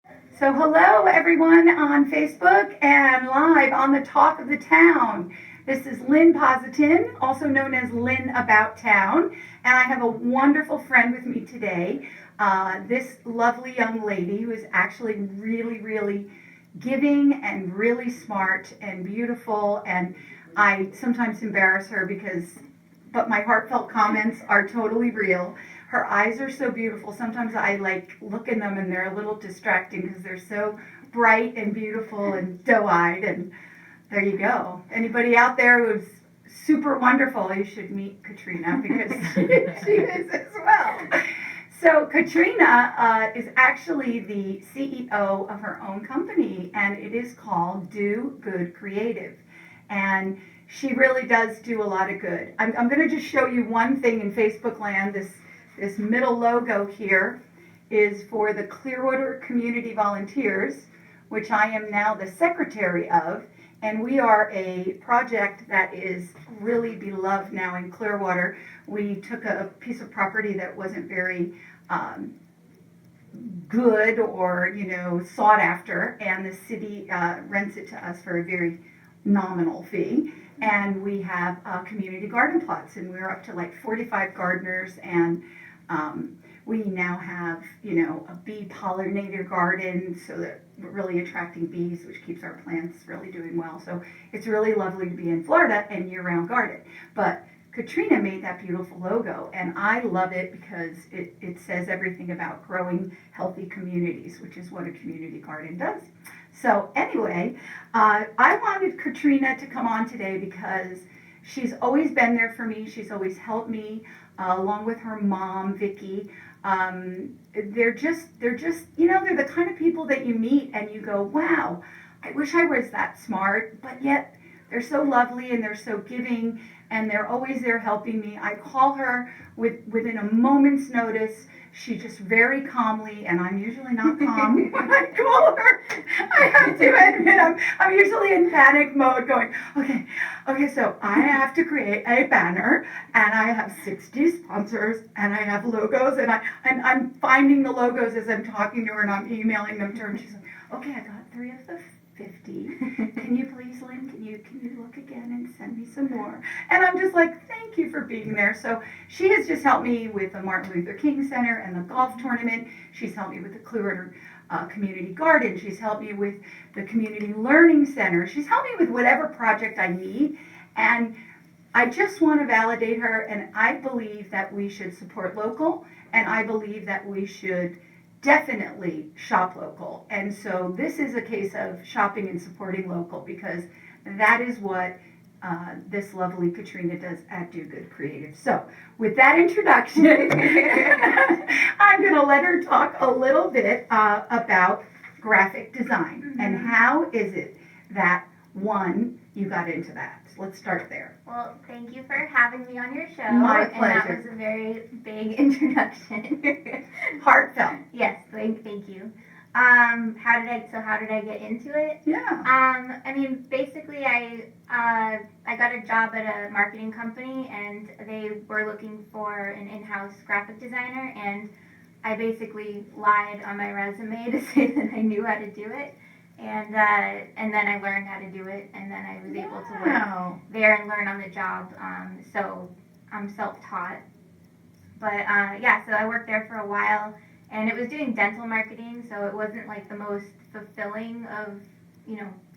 So hello everyone on Facebook and live on the Talk of the Town. This is Lynn Positin, also known as Lynn About Town, and I have a wonderful friend with me today. This lovely young lady who is actually really giving and really smart and beautiful, and I sometimes embarrass her but my heartfelt comments are totally real. Her eyes are so beautiful. Sometimes I look in them and they're a little distracting because they're so bright and beautiful and doe-eyed. And there you go. Anybody out there who's super wonderful, you should meet Katrina because she is as well. So Katrina is actually the CEO of her own company, and it is called Do Good Creative. And she really does do a lot of good. I'm going to just show you one thing in Facebook land. This middle logo here is for the Clearwater Community Volunteers, which I am now the secretary of. And we are a project that is really beloved now in Clearwater. We took a piece of property that wasn't very good or sought after, and the city rents it to us for a very nominal fee. And we have community garden plots, and we're up to like 45 gardeners, and we now have a bee pollinator garden, so that we're really attracting bees, which keeps our plants really doing well. So it's really lovely to be in Florida and year-round garden. But Katrina made that beautiful logo, and I love it because it says everything about growing healthy communities, which is what a community garden does. So anyway, I wanted Katrina to come on today because she's always been there for me. She's always helped me, along with her mom, Vicki. They're the kind of people that you meet and you go, wow, I wish I was that smart, but yet they're so lovely and they're so giving and they're always there helping me. I call her within a moment's notice. She just very calmly, and I'm usually not calm when I call her. I have to admit, I'm usually in panic mode going, okay, so I have to create a banner, and I have 60 sponsors, and I have logos, and I'm finding the logos as I'm talking to her, and I'm emailing them to her, and she's like, okay, I got 3 of the 50. Can you please, Lynn, can you look again and send me some more? And I'm just like, thank you for being there. So she has just helped me with the Martin Luther King Center and the golf tournament. She's helped me with the Clearwater Community Garden. She's helped me with the Community Learning Center. She's helped me with whatever project I need. And I just want to validate her, and I believe that we should support local, and I believe that we should definitely shop local. And so this is a case of shopping and supporting local because that is what this lovely Katrina does at Do Good Creative. So with that introduction, I'm going to let her talk a little bit about graphic design and how is it that, one, you got into that. So let's start there. Well, thank you for having me on your show. My pleasure. And that was a very big introduction. Heartfelt. Yes, thank you. How did I get into it? Yeah. Basically, I got a job at a marketing company, and they were looking for an in-house graphic designer, and I basically lied on my resume to say that I knew how to do it. And then I learned how to do it, and then I was able to work there and learn on the job. So I'm self-taught. But so I worked there for a while, and it was doing dental marketing, so it wasn't like the most fulfilling of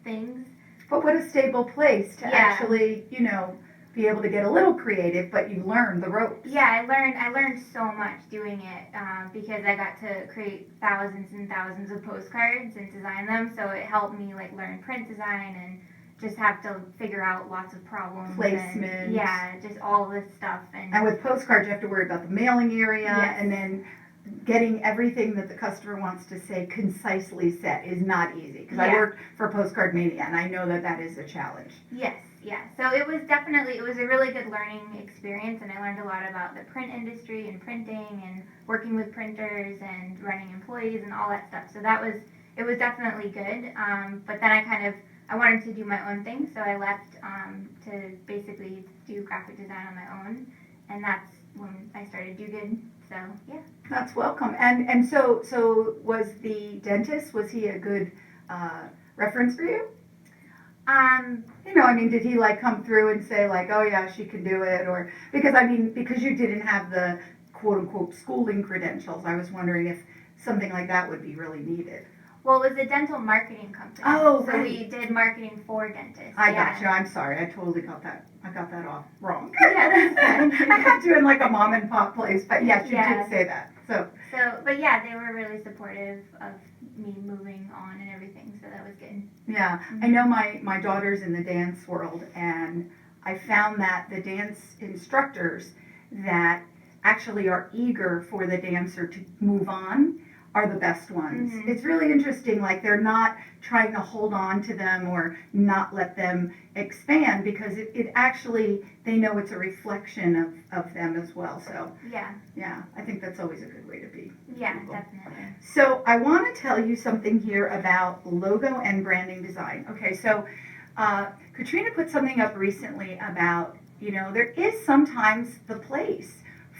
things. But what a stable place to actually be able to get a little creative, but you learn the ropes. Yeah, I learned so much doing it because I got to create thousands and thousands of postcards and design them. So it helped me learn print design and just have to figure out lots of problems. Placement. Just all this stuff. And with postcards, you have to worry about the mailing area and then getting everything that the customer wants to say concisely set is not easy. Because I worked for Postcard Mania, and I know that is a challenge. Yes. Yeah, so it was a really good learning experience, and I learned a lot about the print industry and printing and working with printers and running employees and all that stuff. So it was definitely good. But then I wanted to do my own thing, so I left to basically do graphic design on my own, and that's when I started Do Good. So yeah. That's welcome. And so was the dentist, was he a good reference for you? You know, I mean, did he like come through and say like, oh yeah, she can do it? Or because I mean, because you didn't have the quote unquote schooling credentials, I was wondering if something like that would be really needed. Well, it was a dental marketing company. Oh, so right. we did marketing for dentists. I yeah. got you. I'm sorry. I totally got that. I got that off wrong. Yeah, that's fine. I got you in like a mom and pop place, but yes, you Yeah. did say that. So, But yeah, they were really supportive of me moving on and everything, so that was good. yeah, I know my daughter's in the dance world, and I found that the dance instructors that actually are eager for the dancer to move on are the best ones. Mhm. It's really interesting, like they're not trying to hold on to them or not let them expand, because it actually, they know it's a reflection of them as well. So Yeah, I think that's always a good way to be. yeah, People. definitely. So I want to tell you something here about logo and branding design. Okay, so Katrina put something up recently about, you know, there is sometimes the place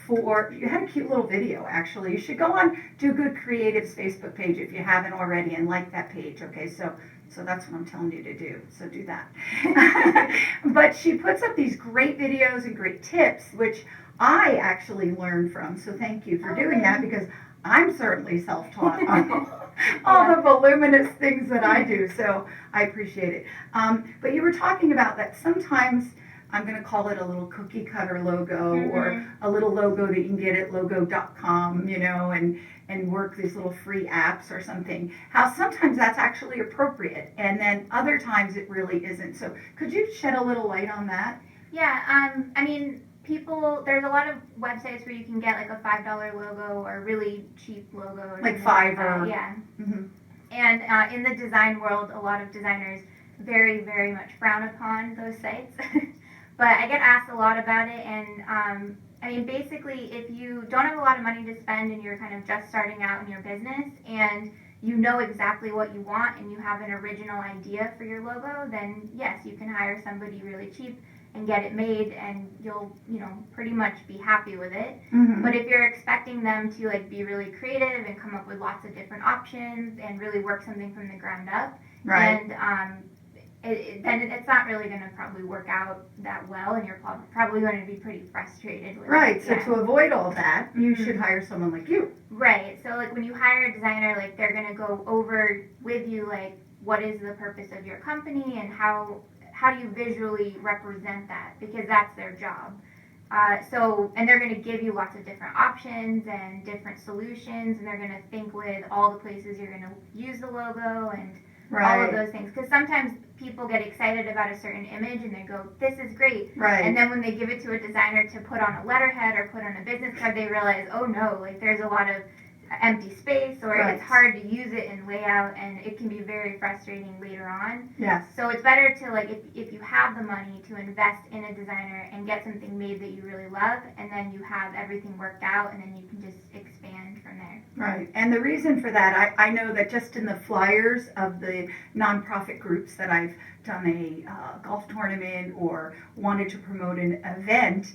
for, you had a cute little video actually. You should go on Do Good Creative's Facebook page if you haven't already and like that page. Okay, so that's what I'm telling you to do. So do that. But she puts up these great videos and great tips, which I actually learned from. So thank you for doing that, because I'm certainly self-taught on all the voluminous things that I do. So I appreciate it. But you were talking about that sometimes, I'm going to call it a little cookie cutter logo, or a little logo that you can get at logo.com, you know, and work these little free apps or something. How sometimes that's actually appropriate, and then other times it really isn't. So could you shed a little light on that? Yeah, I mean, there's a lot of websites where you can get like a $5 logo or a really cheap logo. Or Like something Fiverr. that. Yeah. Mm-hmm. And in the design world, a lot of designers very, very much frown upon those sites. But I get asked a lot about it, and I mean, basically, if you don't have a lot of money to spend and you're kind of just starting out in your business and you know exactly what you want and you have an original idea for your logo, then yes, you can hire somebody really cheap and get it made, and you'll, you know, pretty much be happy with it. Mm-hmm. But if you're expecting them to like be really creative and come up with lots of different options and really work something from the ground up, Right. and then it's not really going to probably work out that well, and you're probably going to be pretty frustrated with Right, it. so Yeah. to avoid all that, you Mhm. should hire someone like you. Right, so like when you hire a designer, like they're going to go over with you like what is the purpose of your company and how do you visually represent that, because that's their job. And they're going to give you lots of different options and different solutions, and they're going to think with all the places you're going to use the logo and all of those things. Because sometimes people get excited about a certain image and they go, this is great. Right. And then when they give it to a designer to put on a letterhead or put on a business card, they realize, oh no, like there's a lot of empty space, or Right. it's hard to use it in layout, and it can be very frustrating later on. Yes. So it's better to, like, if you have the money, to invest in a designer and get something made that you really love, and then you have everything worked out, and then you can just expand from there. Right, and the reason for that, I know that just in the flyers of the nonprofit groups that I've done a golf tournament or wanted to promote an event,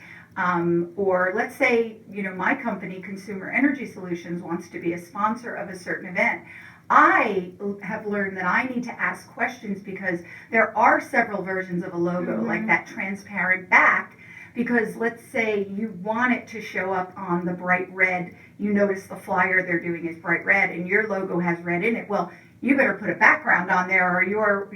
or let's say, you know, my company, Consumer Energy Solutions, wants to be a sponsor of a certain event. I have learned that I need to ask questions, because there are several versions of a logo, Mhm. like that transparent back. Because let's say you want it to show up on the bright red, you notice the flyer they're doing is bright red and your logo has red in it. Well, you better put a background on there, or your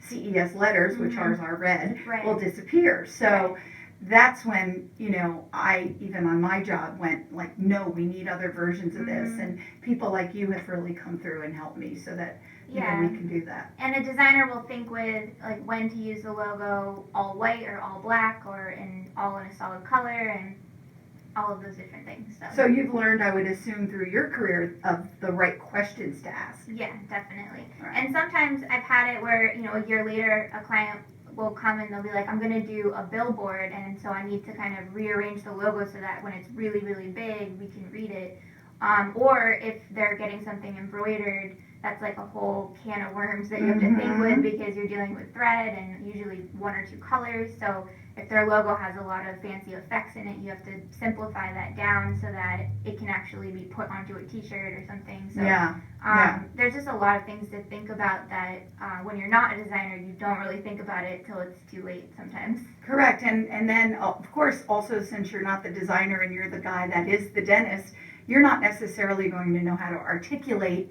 CES letters, which Mhm. ours are red, Right. will disappear. So Right. that's when, you know, I, even on my job, went like, no, we need other versions of this. Mhm. And people like you have really come through and helped me so that, you Yeah. know, we can do that. And a designer will think with like when to use the logo all white or all black, or all in a solid color, and all of those different things. So you've learned, I would assume, through your career, of the right questions to ask. Yeah, definitely. Right. And sometimes I've had it where, you know, a year later a client will come and they'll be like, I'm going to do a billboard, and so I need to kind of rearrange the logo so that when it's really, really big, we can read it. Or if they're getting something embroidered, that's like a whole can of worms that you have to think with, because you're dealing with thread and usually one or two colors. So if their logo has a lot of fancy effects in it, you have to simplify that down so that it can actually be put onto a t-shirt or something. So there's just a lot of things to think about that when you're not a designer, you don't really think about it till it's too late sometimes. Correct. And then, of course, also since you're not the designer and you're the guy that is the dentist, you're not necessarily going to know how to articulate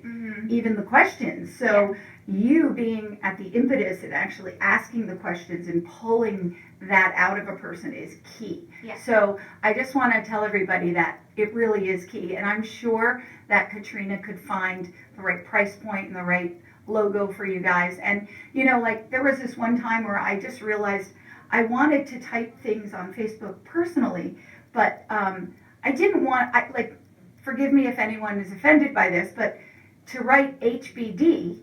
even the questions. So you being at the impetus and actually asking the questions and pulling that out of a person is key. Yeah. So I just want to tell everybody that it really is key. And I'm sure that Katrina could find the right price point and the right logo for you guys. And, you know, like there was this one time where I just realized I wanted to type things on Facebook personally, but I didn't want, forgive me if anyone is offended by this, but to write HBD,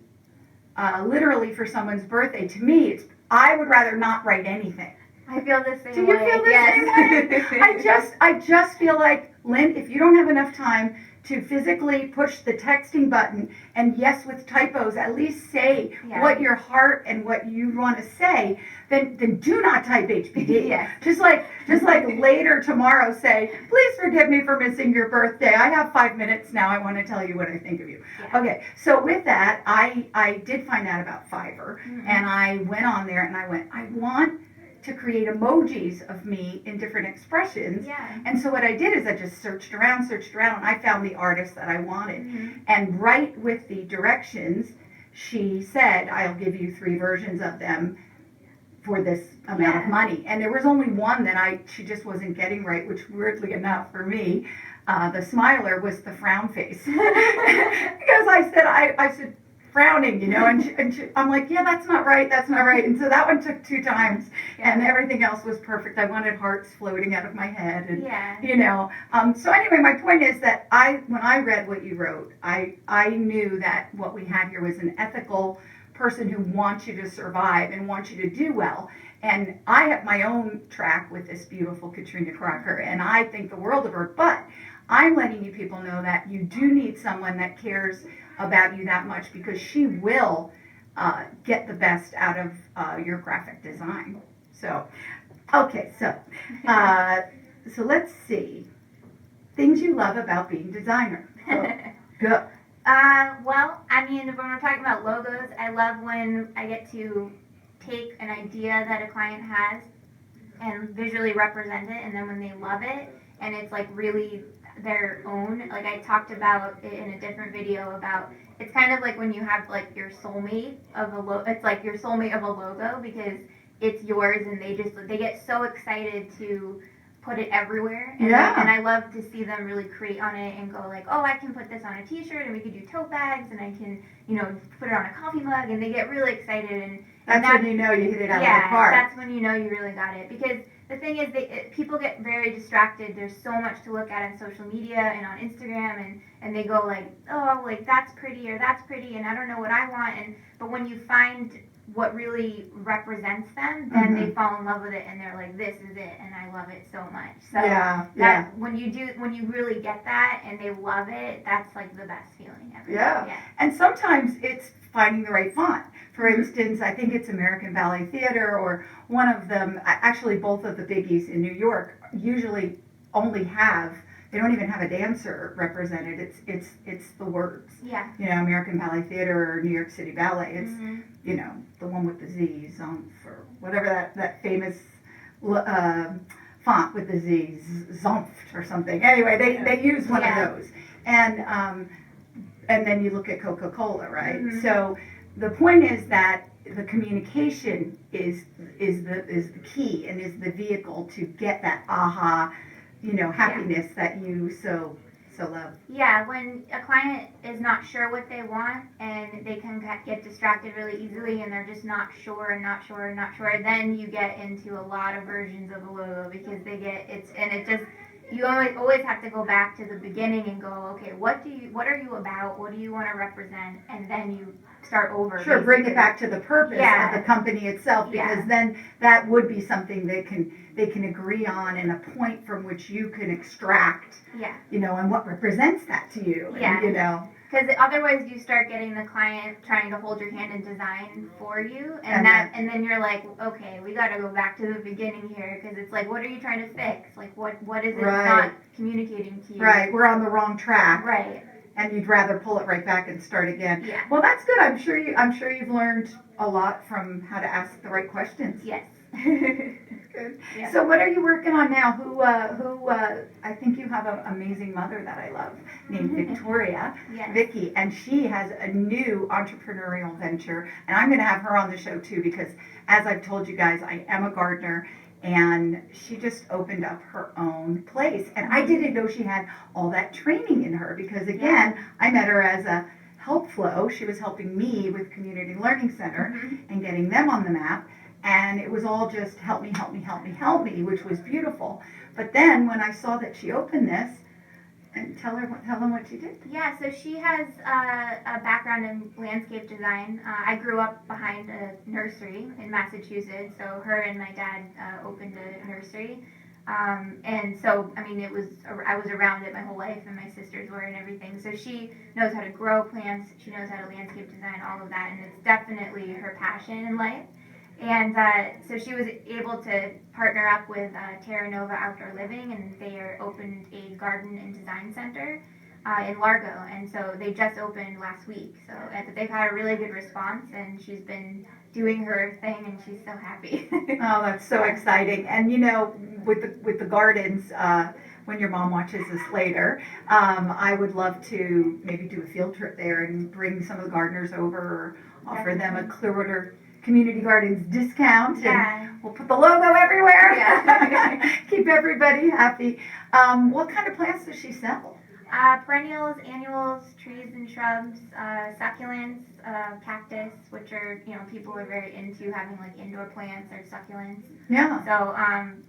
literally for someone's birthday, to me, I would rather not write anything. I feel the same way. Do you feel the same way? I just feel like, Lynn, if you don't have enough time to physically push the texting button and yes with typos, at least say what your heart and what you want to say, then do not type HBD. Yes. Just like later tomorrow say, please forgive me for missing your birthday. I have 5 minutes now. I want to tell you what I think of you. Yeah. Okay, so with that, I did find out about Fiverr and I went on there and I want to create emojis of me in different expressions. Yeah. And so what I did is I just searched around, and I found the artist that I wanted. And right with the directions, she said, I'll give you 3 versions of them for this amount of money. And there was only one that she just wasn't getting right, which weirdly enough for me, the smiler was the frown face. Because I said, frowning, you know, and I'm like, yeah, that's not right. And so that one took 2 times and everything else was perfect. I wanted hearts floating out of my head and, you know. So anyway, my point is that when I read what you wrote, I knew that what we had here was an ethical person who wants you to survive and wants you to do well. And I have my own track with this beautiful Katrina Crocker, and I think the world of her, but I'm letting you people know that you do need someone that cares about you that much because she will get the best out of your graphic design. So, okay, so let's see. Things you love about being designer. Go. Well, I mean, when we're talking about logos, I love when I get to take an idea that a client has and visually represent it, and then when they love it, and it's like really their own, like I talked about it in a different video about, it's kind of like when you have like your soulmate of a logo, it's like your soulmate of a logo because it's yours and they get so excited to put it everywhere. And I love to see them really create on it and go like, oh, I can put this on a t-shirt and we could do tote bags and I can, you know, put it on a coffee mug, and they get really excited and that's when you know you hit it out of the park. That's when you know you really got it. Because the thing is, people get very distracted. There's so much to look at on social media and on Instagram, and they go like, oh, like that's pretty or that's pretty, and I don't know what I want. But when you find what really represents them, then they fall in love with it, and they're like, this is it, and I love it so much. So when you really get that and they love it, that's like the best feeling ever. Yeah. And sometimes it's finding the right font. For instance, I think it's American Ballet Theater or one of them, actually both of the biggies in New York usually only have, they don't even have a dancer represented. It's the words. Yeah. You know, American Ballet Theater or New York City Ballet. It's, you know, the one with the Z, or whatever that famous font with the Z, Zomft or something. Anyway, they use one of those. And then you look at Coca-Cola, right? So the point is that the communication is the key and is the vehicle to get that aha, you know, happiness that you so love. Yeah, when a client is not sure what they want and they can get distracted really easily and they're just not sure, then you get into a lot of versions of a logo because you always have to go back to the beginning and go, okay, what are you about? What do you want to represent? And then you start over. Sure, basically. Bring it back to the purpose of the company itself, because then that would be something they can agree on and a point from which you can extract, you know, and what represents that to you. Yeah. And, you know. Because otherwise you start getting the client trying to hold your hand in design for you, And and then you're like, okay, we got to go back to the beginning here, because it's like, what are you trying to fix? Like, what is it Right. not communicating to you? Right, we're on the wrong track. Right. And you'd rather pull it right back and start again. Yeah. Well, that's good. I'm sure you've learned a lot from how to ask the right questions. Yes. Good. Yeah. So what are you working on now? Who I think you have an amazing mother that I love named Victoria, Yes. Vicki, and she has a new entrepreneurial venture, and I'm going to have her on the show too because as I've told you guys, I am a gardener. And she just opened up her own place. And I didn't know she had all that training in her because, again, I met her as a help flow. She was helping me with Community Learning Center and getting them on the map. And it was all just help me, help me, help me, help me, which was beautiful. But then when I saw that she opened this, and tell them what she did. Yeah, so she has a background in landscape design. I grew up behind a nursery in Massachusetts, so her and my dad opened a nursery. And so, I mean, I was around it my whole life, and my sisters were and everything. So she knows how to grow plants, she knows how to landscape design, all of that, and it's definitely her passion in life. And so she was able to partner up with Terranova Outdoor Living, and they opened a garden and design center in Largo. And so they just opened last week. So they've had a really good response, and she's been doing her thing, and she's so happy. Oh, that's so exciting. And you know, with the gardens, when your mom watches this later, I would love to maybe do a field trip there and bring some of the gardeners over or offer them a Clearwater Community Gardens discount. Yeah. And we'll put the logo everywhere. Yeah. Keep everybody happy. What kind of plants does she sell? Perennials, annuals, trees and shrubs, succulents, cactus, which are, people are very into having like indoor plants or succulents. Yeah. So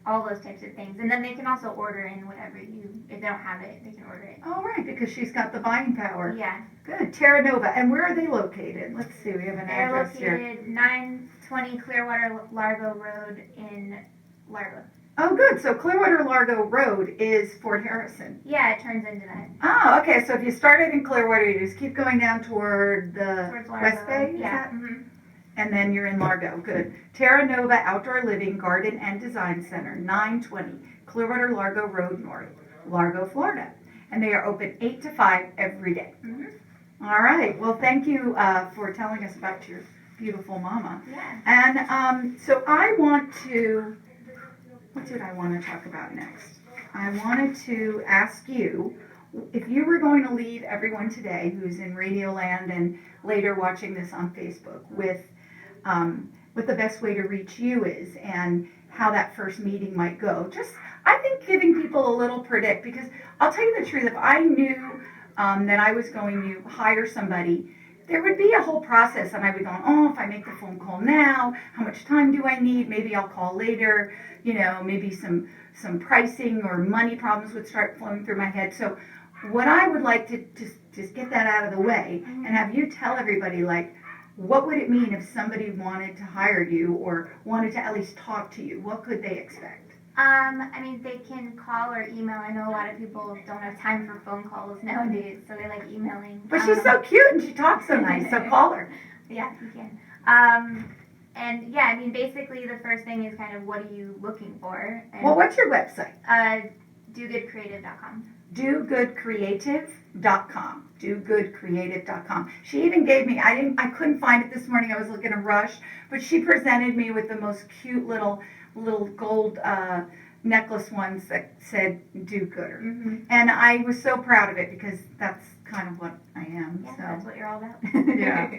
all those types of things. And then they can also order in whatever if they don't have it, they can order it. Oh, right, because she's got the buying power. Yeah. Good. Terranova. And where are they located? Let's see. We have an They're address here. located 920 Clearwater Largo Road in Largo. Oh, good. So Clearwater Largo Road is Fort Harrison. Yeah, it turns into that. Oh, okay. So if you started in Clearwater, you just keep going down toward the Towards Largo. West Bay, is Yeah. that? Mm-hmm. And then you're in Largo. Good. Terranova Outdoor Living Garden and Design Center, 920 Clearwater Largo Road North, Largo, Florida. And they are open 8 to 5 every day. Mm-hmm. All right. Well, thank you for telling us about your beautiful mama. Yeah. And so I want to, what did I want to talk about next? I wanted to ask you, if you were going to leave everyone today who's in Radio Land and later watching this on Facebook with what the best way to reach you is and how that first meeting might go. Just, I think giving people a little predict, because I'll tell you the truth, if I knew that I was going to hire somebody, there would be a whole process, and I'd be going, oh, if I make the phone call now, how much time do I need? Maybe I'll call later, maybe some pricing or money problems would start flowing through my head. So what I would like to just get that out of the way and have you tell everybody, like, what would it mean if somebody wanted to hire you or wanted to at least talk to you? What could they expect? I mean, they can call or email. I know a lot of people don't have time for phone calls nowadays, so they like emailing. But she's so cute and she talks so nice, so call her. Yeah, you can. And yeah, I mean, basically the first thing is kind of what are you looking for? And, Well, what's your website? dogoodcreative.com. dogoodcreative.com. dogoodcreative.com. She even gave me, I couldn't find it this morning, I was looking to rush, but she presented me with the most cute little gold necklace ones that said do gooder. Mm-hmm. And I was so proud of it because that's kind of what I am. Yeah, So that's what you're all about. Yeah.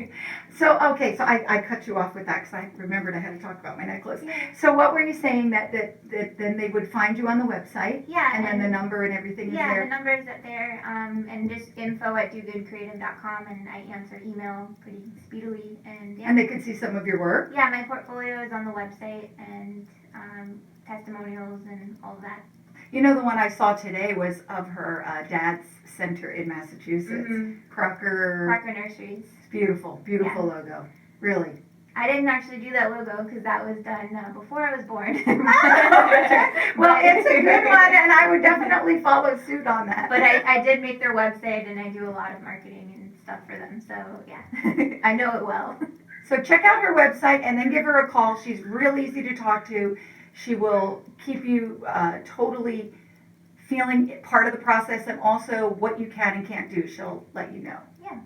So, okay, so I cut you off with that because I remembered I had to talk about my necklace. Yeah. So what were you saying that then they would find you on the website? Yeah. And then the number and everything is Yeah, there? the number's up there, and just info@dogoodcreative.com, and I answer email pretty speedily, and yeah. And they could see some of your work? Yeah, my portfolio is on the website, and testimonials and all that. You know, the one I saw today was of her dad's center in Massachusetts. Mm-hmm. Crocker Nurseries. It's beautiful logo. Really. I didn't actually do that logo because that was done before I was born. Well, it's a good one, and I would definitely follow suit on that. But I did make their website, and I do a lot of marketing, and stuff for them. So yeah, I know it well. So check out her website and then give her a call. She's real easy to talk to. She will keep you totally feeling part of the process, and also what you can and can't do. She'll let you know. Yeah.